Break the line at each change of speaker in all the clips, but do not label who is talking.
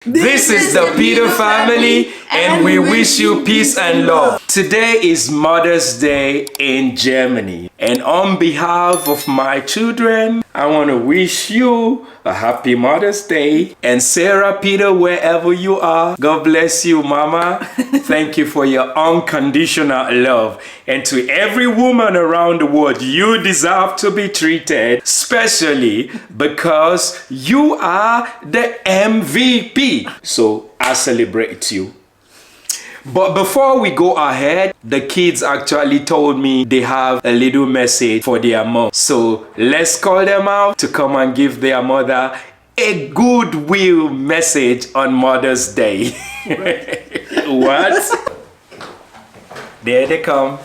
This is the Peter family, and we wish you peace and love. Today is Mother's Day in Germany, and on behalf of my children, I want to wish you a happy Mother's Day. And Sarah, Peter, wherever you are, God bless you, Mama. Thank you for your unconditional love. And to every woman around the world, you deserve to be treated specially because you are the MVP. So I celebrate you. But before we go ahead, the kids actually told me they have a little message for their mom. So let's call them out to come and give their mother a goodwill message on Mother's Day. What? There they come.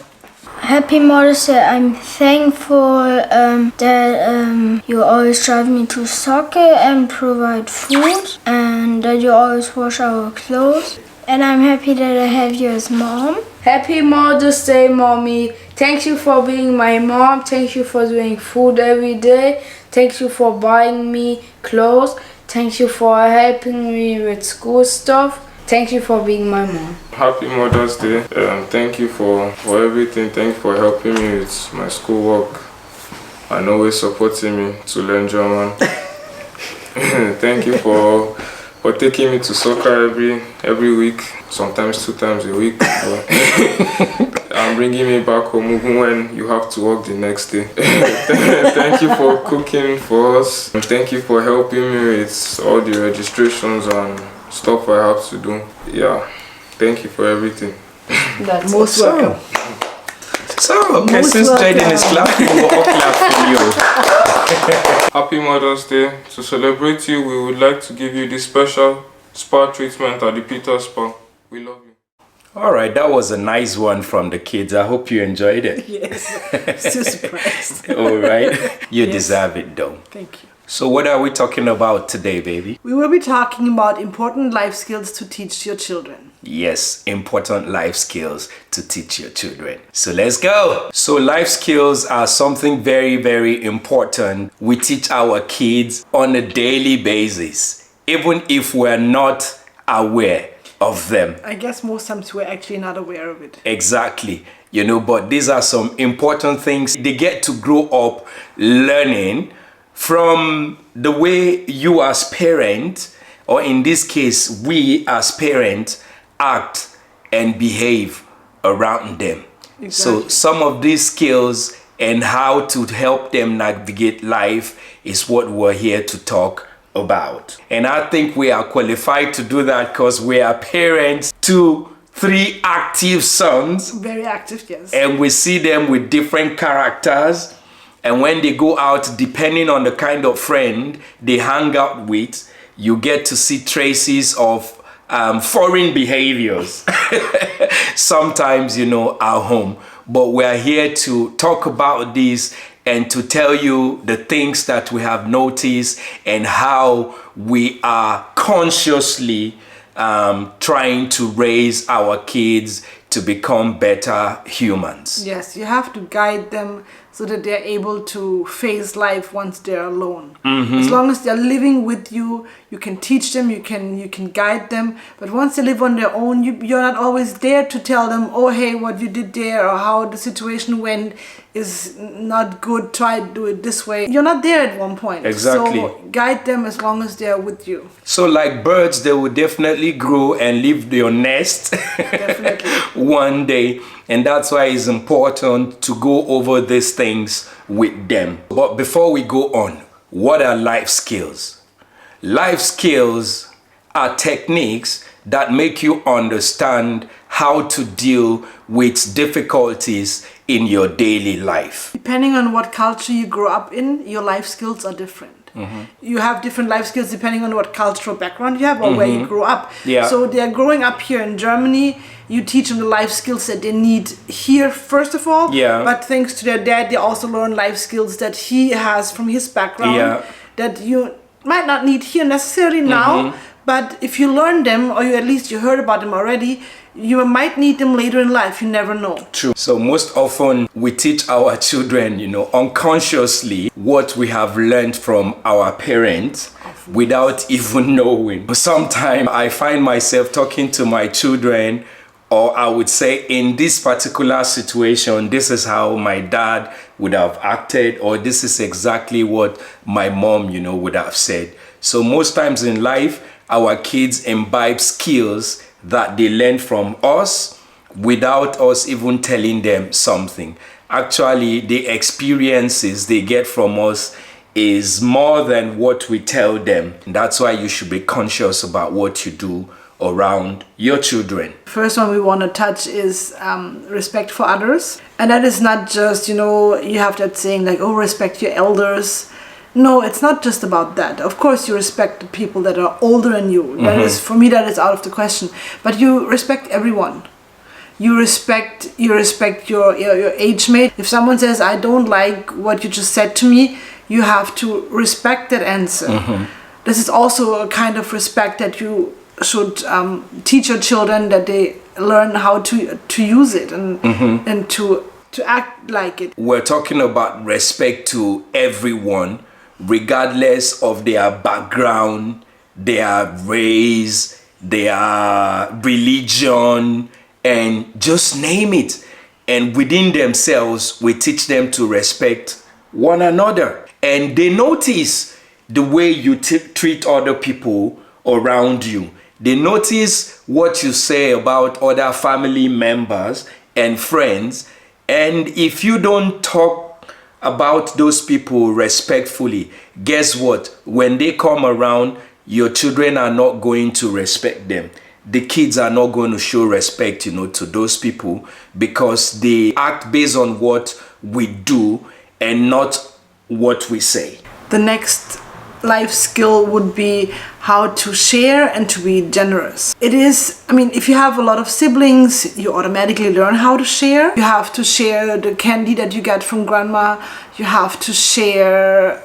Happy Mother's Day. I'm thankful that you always drive me to soccer and provide food, and that you always wash our clothes. And I'm happy that I have you as mom.
Happy Mother's Day, Mommy. Thank you for being my mom. Thank you for doing food every day. Thank you for buying me clothes. Thank you for helping me with school stuff. Thank you for being my mom.
Happy Mother's Day. Thank you for everything. Thank you for helping me with my schoolwork and always supporting me to learn German. Thank you for taking me to soccer every week, sometimes 2 times a week. And bringing me back home even when you have to work the next day. Thank you for cooking for us. Thank you for helping me with all the registrations and stuff I have to do. Yeah, thank you for everything.
That's
Most welcome. So, okay, since Jaden is clapping, we'll all clap for you.
Happy Mother's Day. To celebrate you, we would like to give you this special spa treatment at the Peter Spa. We love you.
All right, that was a nice one from the kids. I hope you enjoyed it.
Yes, so surprised.
All right, you deserve it though.
Thank you.
So what are we talking about today, baby?
We will be talking about important life skills to teach your children.
Yes, important life skills to teach your children. So let's go. So life skills are something very, very important. We teach our kids on a daily basis, even if we're not aware of them.
I guess most times we're actually not aware of it.
Exactly. You know, but these are some important things. They get to grow up learning from the way you as parent, or in this case, we as parents, act and behave around them.
Exactly.
So some of these skills and how to help them navigate life is what we're here to talk about. And I think we are qualified to do that because we are parents to 3 active sons.
Very active, yes.
And we see them with different characters. And when they go out, depending on the kind of friend they hang out with, you get to see traces of foreign behaviors. Sometimes, you know, at home. But we're here to talk about this and to tell you the things that we have noticed and how we are consciously trying to raise our kids to become better humans.
Yes, you have to guide them so that they're able to face life once they're alone.
Mm-hmm.
As long as they're living with you, you can teach them, you can guide them. But once they live on their own, you're not always there to tell them, oh, hey, what you did there or how the situation went is not good, try to do it this way. You're not there at one point.
Exactly.
So guide them as long as they're with you.
So like birds, they will definitely grow and leave their nest
Definitely.
one day. And that's why it's important to go over these things with them. But before we go on, what are life skills? Life skills are techniques that make you understand how to deal with difficulties in your daily life.
Depending on what culture you grow up in, your life skills are different.
Mm-hmm.
You have different life skills depending on what cultural background you have or where you grew up.
Yeah.
So they're growing up here in Germany. You teach them the life skills that they need here, first of all.
Yeah.
But thanks to their dad, they also learn life skills that he has from his background.
Yeah.
That you might not need here necessarily now. But if you learn them, or at least you heard about them already, you might need them later in life. You never know.
True. So most often we teach our children, you know, unconsciously what we have learned from our parents without even knowing. Sometimes I find myself talking to my children, or I would say in this particular situation, this is how my dad would have acted, or this is exactly what my mom, would have said. So most times in life, our kids imbibe skills that they learn from us without us even telling them something. Actually, the experiences they get from us is more than what we tell them. That's why you should be conscious about what you do around your children.
First one we want to touch is respect for others. And that is not just, you have that saying like, oh, respect your elders. No, it's not just about that. Of course, you respect the people that are older than you. That is, for me, that is out of the question. But you respect everyone. You respect your age mate. If someone says, I don't like what you just said to me, you have to respect that answer. This is also a kind of respect that you should teach your children, that they learn how to use it and to act like it.
We're talking about respect to everyone, regardless of their background, their race, their religion, and just name it. And within themselves, we teach them to respect one another. And they notice the way you treat other people around you. They notice what you say about other family members and friends. And if you don't talk about those people respectfully, guess what? When they come around, your children are not going to respect them. The kids are not going to show respect, to those people, because they act based on what we do and not what we say.
The next life skill would be how to share and to be generous. It is, if you have a lot of siblings, you automatically learn how to share. You have to share the candy that you get from grandma. You have to share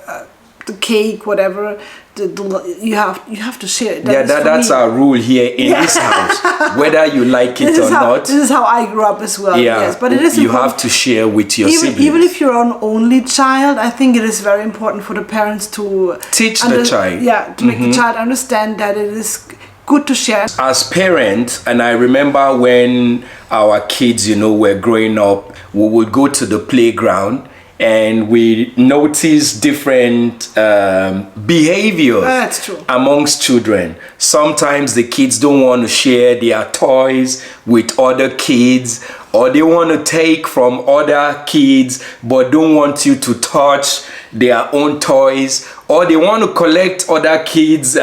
the cake, whatever. You have to share it.
That's our rule here in this house, whether you like it or not.
This is how I grew up as well.
Yeah,
yes, but it is
you have to share with your siblings.
Even if you're an only child, I think it is very important for the parents to
teach the child.
Yeah, to make the child understand that it is good to share.
As parents, and I remember when our kids, were growing up, we would go to the playground and we notice different behaviors
That's true.
amongst children. Sometimes the kids don't want to share their toys with other kids, or they want to take from other kids but don't want you to touch their own toys, or they want to collect other kids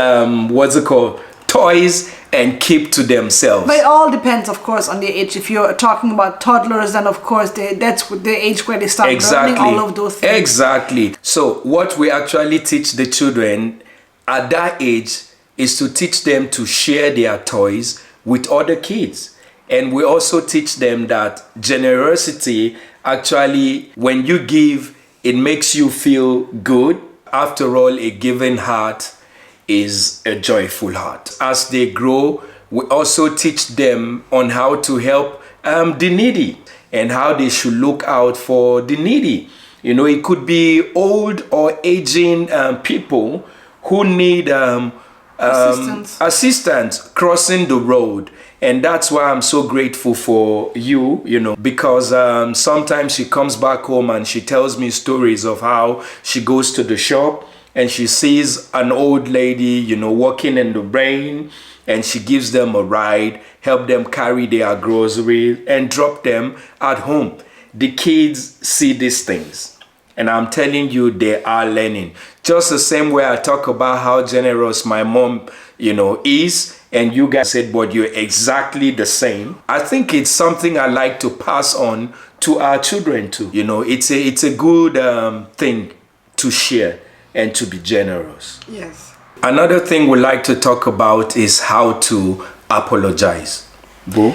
toys and keep to themselves.
But it all depends, of course, on the age. If you're talking about toddlers, then of course that's the age where they start learning all of those things.
Exactly. So what we actually teach the children at that age is to teach them to share their toys with other kids. And we also teach them that generosity, actually, when you give, it makes you feel good. After all, a giving heart is a joyful heart. As they grow, we also teach them on how to help the needy and how they should look out for the needy. It could be old or aging people who need assistance crossing the road. And that's why I'm so grateful for you, because sometimes she comes back home and she tells me stories of how she goes to the shop and she sees an old lady, walking in the rain, and she gives them a ride, help them carry their groceries and drop them at home. The kids see these things, and I'm telling you, they are learning. Just the same way I talk about how generous my mom, is, and you guys said, but you're exactly the same. I think it's something I like to pass on to our children too. It's a good thing to share and to be generous.
Yes.
Another thing we like to talk about is how to apologize. Bo?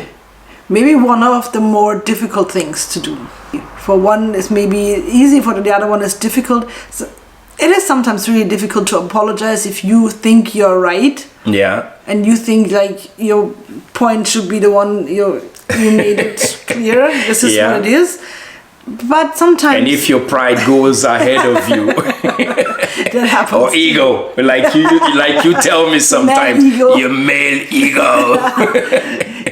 Maybe one of the more difficult things to do. For one is maybe easy, for the other one is difficult. So it is sometimes really difficult to apologize if you think you're right.
Yeah.
And you think like your point should be the one you made it clear. This is what it is. But sometimes
And if your pride goes ahead of you,
that happens.
or ego, like you tell me sometimes,
ego.
your male ego.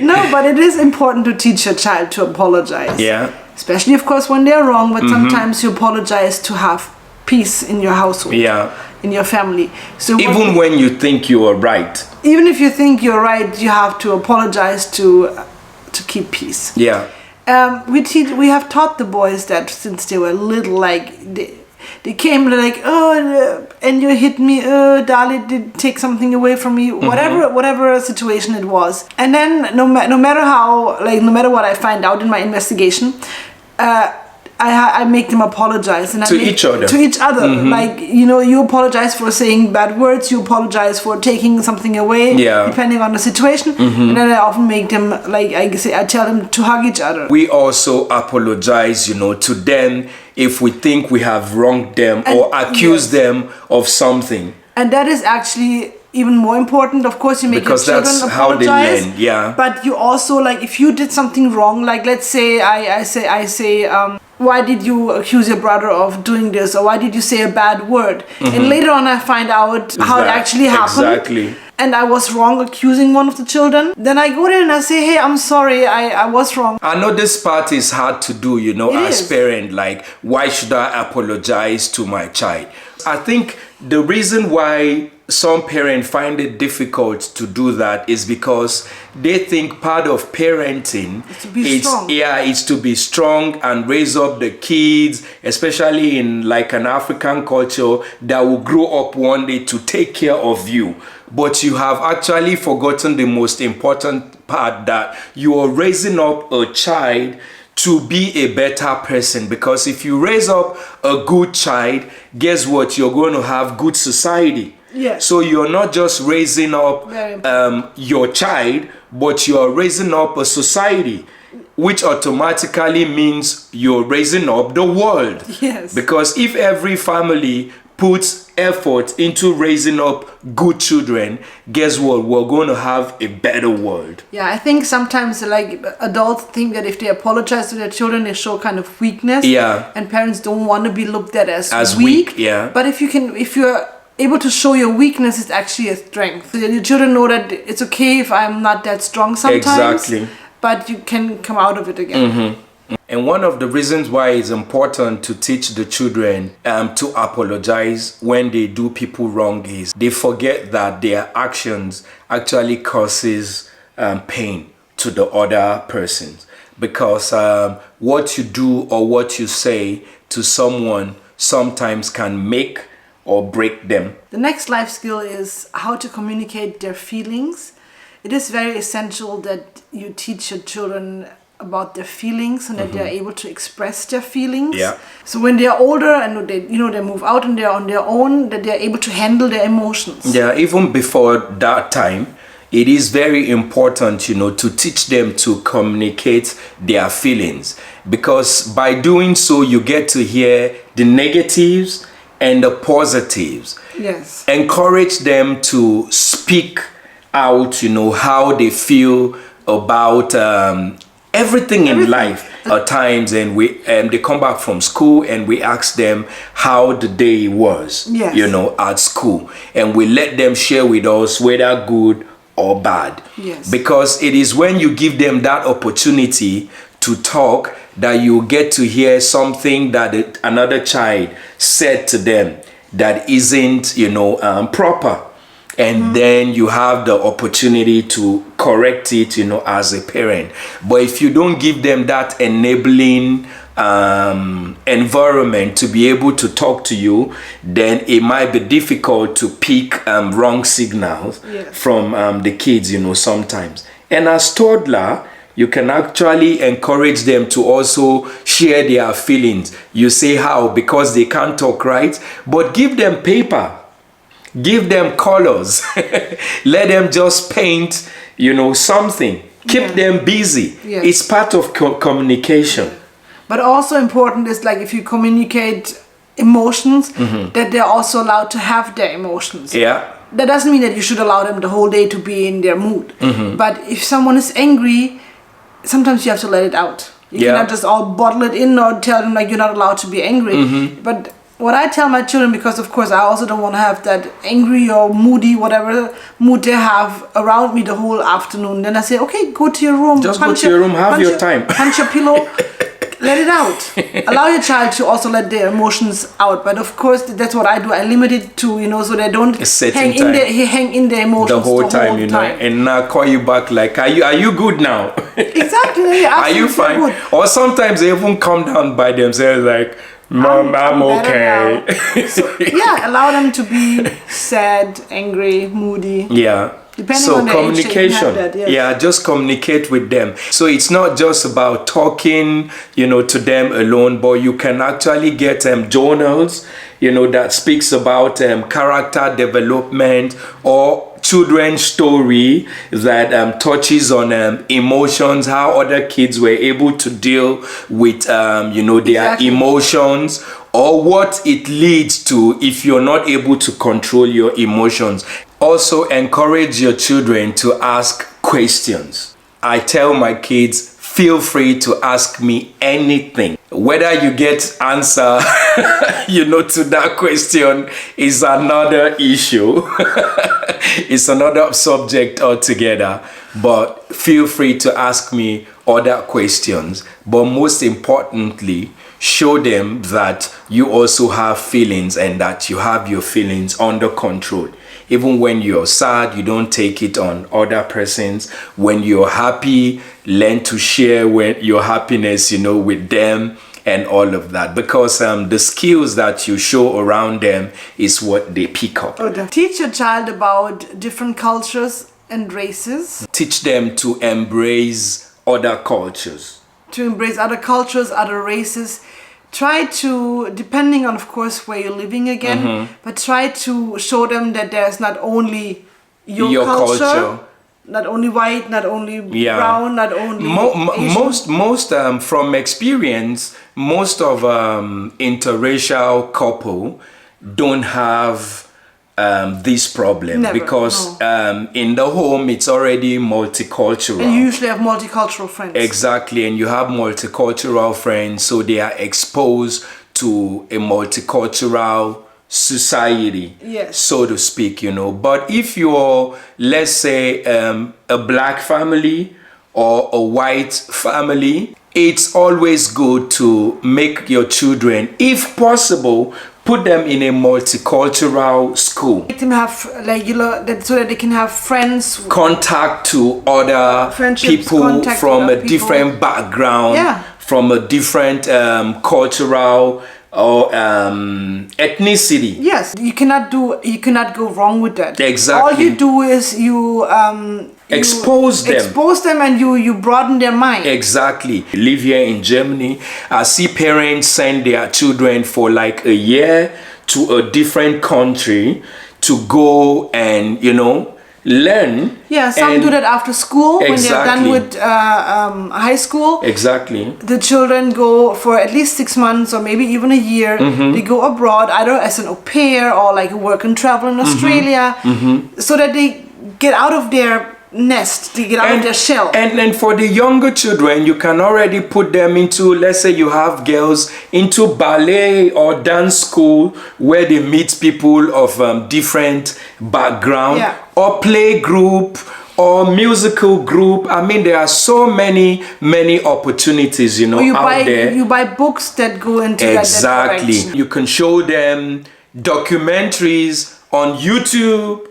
No, but it is important to teach your child to apologize.
Yeah.
Especially, of course, when they're wrong, but sometimes you apologize to have peace in your household.
Yeah.
In your family. So
Even when you think you are right.
even if you think you're right, you have to apologize to keep peace.
Yeah.
We have taught the boys that since they were little, like they came like, oh, and you hit me, Dali did take something away from me, whatever situation it was. And then no matter how, like no matter what I find out in my investigation, I make them apologize and
To each other.
To each other, like you apologize for saying bad words, you apologize for taking something away, depending on the situation, and then I often make them like I tell them to hug each other.
We also apologize, to them if we think we have wronged them or accused them of something.
And that is actually even more important. Of course, you make
Because
your children
that's how they
apologize.
learn, yeah.
But you also, like, if you did something wrong, like let's say I say why did you accuse your brother of doing this, or why did you say a bad word? And later on I find out how it actually happened.
Exactly.
And I was wrong accusing one of the children. Then I go there and I say, hey, I'm sorry, I was wrong.
I know this part is hard to do, as
is.
parent, like, why should I apologize to my child? I think the reason why some parents find it difficult to do that is because they think part of parenting is to be strong and raise up the kids, especially in like an African culture, that will grow up one day to take care of you. But you have actually forgotten the most important part, that you are raising up a child to be a better person. Because if you raise up a good child, guess what? You're going to have good society.
Yes.
So you're not just raising up your child, but you're raising up a society, which automatically means you're raising up the world.
Yes.
Because if every family puts effort into raising up good children, guess what? We're going to have a better world.
Yeah, I think sometimes like adults think that if they apologize to their children, they show kind of weakness.
Yeah.
And parents don't want to be looked at as
weak. Yeah.
But if you're able to show your weakness, it's actually a strength. So your children know that it's okay if I'm not that strong sometimes.
Exactly.
But you can come out of it again.
And one of the reasons why it's important to teach the children to apologize when they do people wrong is they forget that their actions actually causes pain to the other persons. Because what you do or what you say to someone sometimes can make or break them.
The next life skill is how to communicate their feelings. It is very essential that you teach your children about their feelings and that they are able to express their feelings.
Yeah.
So when they are older and they move out and they're on their own, that they are able to handle their emotions.
Yeah, even before that time, it is very important, to teach them to communicate their feelings, because by doing so, you get to hear the negatives and the positives.
Yes.
Encourage them to speak out, how they feel about everything in life at times. And they come back from school and we ask them how the day was,
Yes.
At school. And we let them share with us whether good or bad.
Yes.
Because it is when you give them that opportunity to talk that you get to hear something that another child said to them that isn't, proper. And then you have the opportunity to correct it, as a parent. But if you don't give them that enabling environment to be able to talk to you, then it might be difficult to pick wrong signals from the kids, sometimes. And as toddler, you can actually encourage them to also share their feelings. You say how? Because they can't talk, right? But give them paper. Give them colors. Let them just paint, something. Keep them busy.
Yes.
It's part of communication.
But also important is like if you communicate emotions, that they're also allowed to have their emotions.
Yeah.
That doesn't mean that you should allow them the whole day to be in their mood. But if someone is angry, sometimes you have to let it out. You cannot just all bottle it in or tell them like you're not allowed to be angry. But what I tell my children, because of course I also don't want to have that angry or moody, whatever mood they have around me the whole afternoon. Then I say, okay, go to your room.
Just go to your room, have your time.
Punch your pillow. Let it out. Allow your child to also let their emotions out. But of course, that's what I do. I limit it to, so they don't hang in their emotions
the whole time, and now call you back like, are you good now?
Exactly.
Are you fine?
Good.
Or sometimes they even come down by themselves like, Mom, I'm okay.
So, allow them to be sad, angry, moody.
Yeah.
Depending on the
communication.
Age, yes.
Just communicate with them. So it's not just about talking, to them alone, but you can actually get journals, that speaks about character development or children's story that touches on emotions, how other kids were able to deal with their emotions, or what it leads to if you're not able to control your emotions. Also encourage your children to ask questions. I tell my kids, feel free to ask me anything. Whether you get answer, to that question is another issue. It's another subject altogether. But feel free to ask me other questions. But most importantly, show them that you also have feelings and that you have your feelings under control. Even when you're sad, you don't take it on other persons. When you're happy, learn to share your happiness, with them and all of that. Because the skills that you show around them is what they pick up.
Teach your child about different cultures and races.
Teach them to embrace other cultures.
To embrace other cultures, other races. Try to, depending on, of course, where you're living again, but try to show them that there's not only your culture, not only white, not only brown, not only
most from experience, most of interracial couple don't have this problem. Because in the home it's already multicultural.
And you usually have multicultural friends.
Exactly, and you have multicultural friends, so they are exposed to a multicultural society, so to speak, But if you're, let's say, a black family or a white family, it's always good to make your children, if possible, put them in a multicultural school.
Make them have so that they can have friends.
Contact to other people from a different background, from a different cultural or ethnicity.
Yes, you cannot go wrong with that.
Exactly.
All you do is you expose them and you broaden their mind.
Exactly. I live here in Germany. I see parents send their children for like a year to a different country to go and learn.
Yeah, some do that after school.
Exactly.
When they're done with high school.
Exactly.
The children go for at least 6 months or maybe even a year. They go abroad either as an au pair or like work and travel in Australia, so that they get out of their nest, to get out of their shell.
And then for the younger children, you can already put them into, let's say you have girls, into ballet or dance school where they meet people of different background, or play group or musical group. I mean, there are so many opportunities, out there.
You buy books that go into
exactly.
that
You can show them documentaries on YouTube,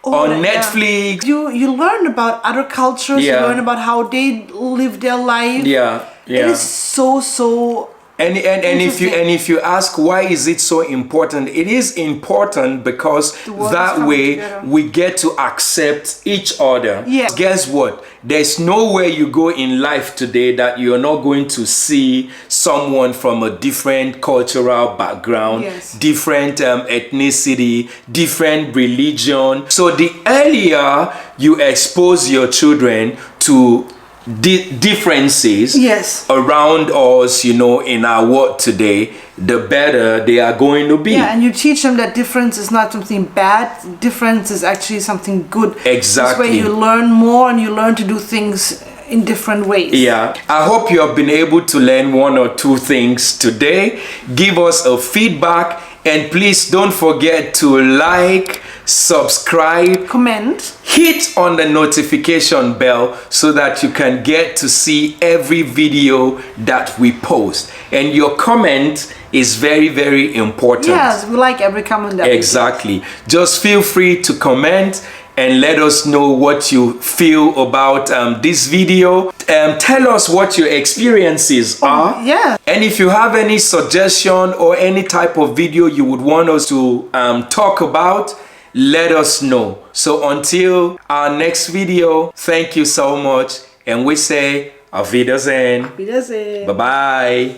on Netflix.
You learn about other cultures. You learn about how they live their life. It is so
and if you ask why is it so important, it is important because that way we get to accept each other. Guess what? There's nowhere you go in life today that you're not going to see someone from a different cultural background, different ethnicity, different religion. So the earlier you expose your children to differences around us, in our world today, the better they are going to be.
And you teach them that difference is not something bad. Difference is actually something good.
Exactly.
This way you learn more and you learn to do things in different ways.
Yeah, I hope you have been able to learn 1 or 2 things today. Give us a feedback, and please don't forget to like, subscribe,
Comment.
hit on the notification bell so that you can get to see every video that we post. And your comment is very, very important.
Yes, we like every comment that
Exactly. Just feel free to comment and let us know what you feel about this video. Tell us what your experiences are.
yeah.
And if you have any suggestion or any type of video you would want us to talk about, let us know. So until our next video, thank you so much. And we say, Auf Wiedersehen.
Wiedersehen.
Bye-bye.